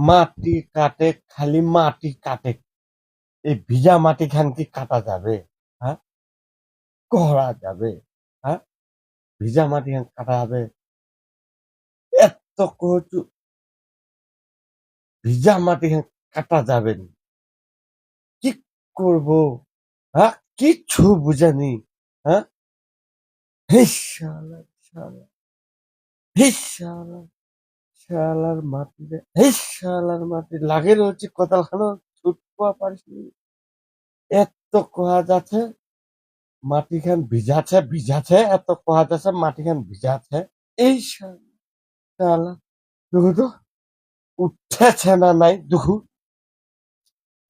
মাটি কাটে, খালি মাটি কাটে। এই ভিজা মাটি খান কি কাটা যাবে? হ্যাঁ? করা যাবে? হ্যাঁ? ভিজা মাটি খান কাটা যাবে? এত কচু ভিজা মাটি খান কাটা যাবে নি? কি করব? হ্যাঁ? কিচ্ছু বুঝানি। হ্যাঁ? হেস শালা, শালা, হেস শালা, শালার মাটি রে, হেস শালার মাটি লাগে রয়েছে কোদাল খানো ছুটপা পারিসনি। এত কোয়া যাচ্ছে মাটি খান ভিজাছে ভিজাছে এত কোয়া যাচ্ছে মাটি খান ভিজাছে। এই শালা দেখো তো উঠেছে না নাই দেখো।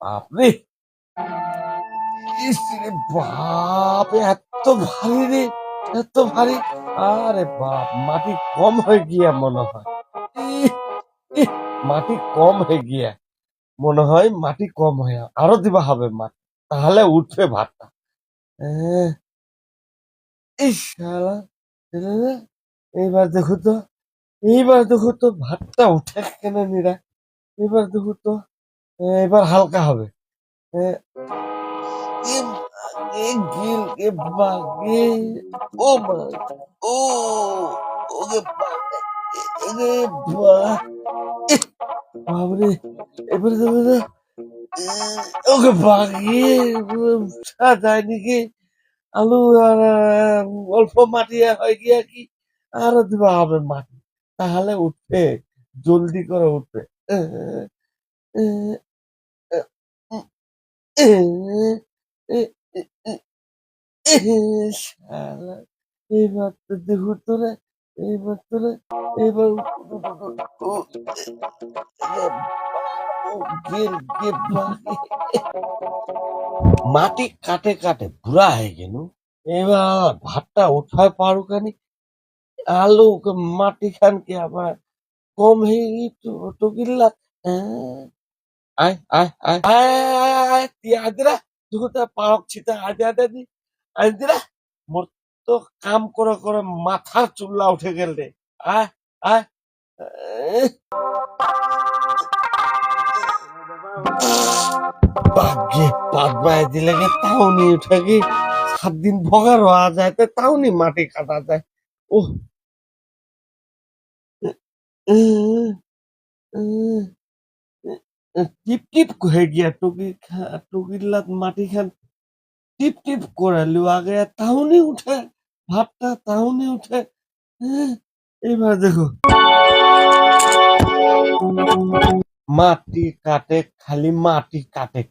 বাপরে ইস রে বাপ এত ভারী রে এত ভারী। আরে বাপ মাটি কম হয়ে গিয়া মনে হয়। ইহ, ইহ, মাটি কম হয়ে গিয়া মনে হয় মাটি কম হয়ে আরো দিবা হবে মাটি তাহলে উঠবে ভাতটা। আহ, ইস শালা এইবার দেখো তো এইবার দেখো তো ভাতটা উঠে কেন নিরা। এবার দেখো তো এবার হালকা হবে। এ, এ এ গিল এ বাগে ও মা ও ওরে বাবা এরে বাহ বাবরে এবারে দেখো তো ওকে বাগিয়ে যায় নাকি আলু আর অল্প মাটি হয় গিয়া কি আরো দিবা হবে মাটি তাহলে উঠবে জলদি করে উঠবে। শালা এবার তো দেখো তোরে এবার তোরে এবার মাটি কাটে কাটে বুড়া হয়ে গেল। এবার ভাতটা উঠায় পারুকানি আলু মাটি খান কি আবার কম হয়ে গেছে টকিল্লা। আয় আয় আয় আয় আয় আয় তুই আদিরা দুটা পাওক ছিটা আদে আদে দি আদিরা মোর তো কাম করে করে মাথা চুল্লা উঠে গেল রে। আয় আয় বাগে পাত বায় দিলে গে তাওনি উঠে গে 7 দিন ভগা রওয়া যায় তো তাওনি মাটি কাটা যায়। ও টিপ টিপ হয়ে গিয়া টুকিল্লাত মাটি খান টিপ টিপ করে আগে তাহনি উঠে ভাতটা তাহনি উঠে। হ্যাঁ, এবার দেখো মাটি কাটে খালি মাটি কাটে।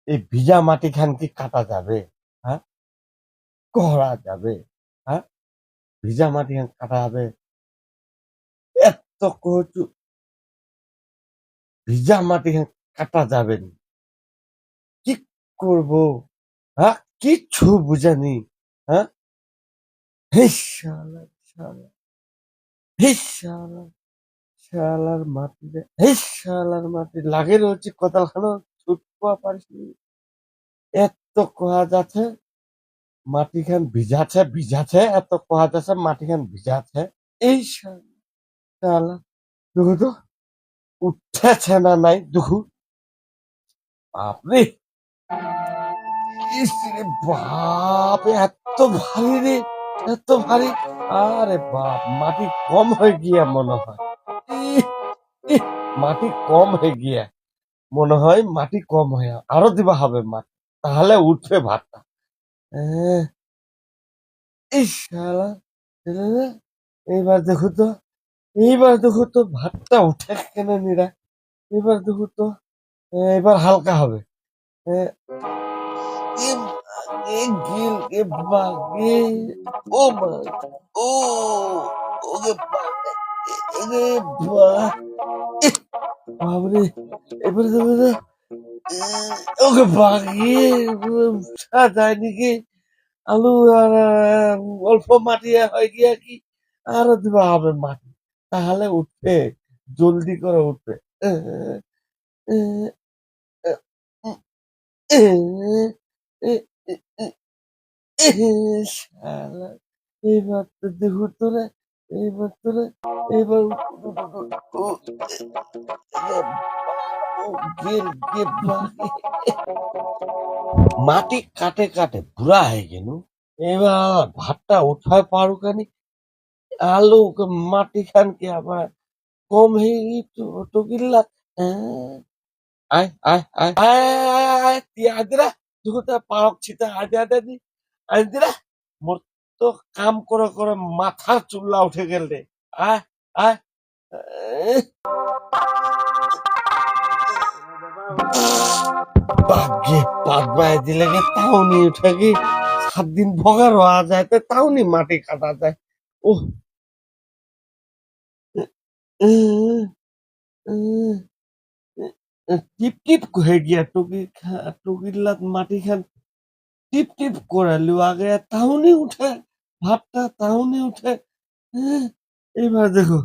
এই ভিজা মাটি খান কি কাটা যাবে? হ্যাঁ? করা যাবে? হ্যাঁ? ভিজা মাটি খান কাটা যাবে? এত কচু ভিজা মাটি খান কাটা যাবে নি? কি করব? হ্যাঁ? কিচ্ছু বুঝানি। হ্যাঁ? হেস শালা, শালা, হেস শালা, শালার মাটি রে, হেস শালার মাটি লাগে রয়েছে কোদাল খানো ছুটপা পারিসনি। এত কোয়া যাচ্ছে মাটি খান ভিজাছে ভিজাছে এত কোয়া যাচ্ছে মাটি খান ভিজাছে। এই শালা দেখো তো উঠেছে না নাই দেখো। বাপরে ইস রে বাপ এত ভারী রে এত ভারী। আরে বাপ মাটি কম হয়ে গিয়া মনে হয়। ইহ, ইহ, মাটি কম হয়ে গিয়া মনে হয় মাটি কম হয়ে আরো দিবা হবে মাটি তাহলে উঠবে ভাতটা। আহ, ইস শালা এইবার দেখো তো এইবার দেখো তো ভাতটা উঠে কেন নিরা। এবার দেখো তো এবার হালকা হবে। আহ, এ এ গিল এ বাগে ও মা ও ওরে বাবা এরে বাহ বাবরে এবারে দেখো তো ওকে বাগিয়ে যায় নাকি আলু আর অল্প মাটি হয় গিয়া কি আরো দিবা হবে মাটি তাহলে উঠবে জলদি করে উঠবে। শালা এবার তো দেখো তোরে এইবার তোরে এইবার গেল গে বাগে মাটি কাটে কাটে বুড়া হয়ে গেল। এবার ভাতটা উঠায় পারুকানি আলু মাটি খানকে আবার কম হয়ে গিয়েছো টুকিল্লা। আয় আয় আয় আয় আয় আয় আয় তুই আদিরা দুটা পাওক ছিটা আদে আদে দি আদিরা মোর তো কাম করে করে মাথা চুল্লা উঠে গেল রে। আয় আয় বাগে পাত বায় দিলে গে তাওনি উঠে গে 7 দিন ভগা রওয়া যায় তো তাওনি মাটি কাটা যায়। ও টিপ টিপ হয়ে গিয়া টুকিল্লাত মাটি খান টিপ টিপ করে আগে তাহনি উঠে ভাতটা তাহনি উঠে। এবার দেখো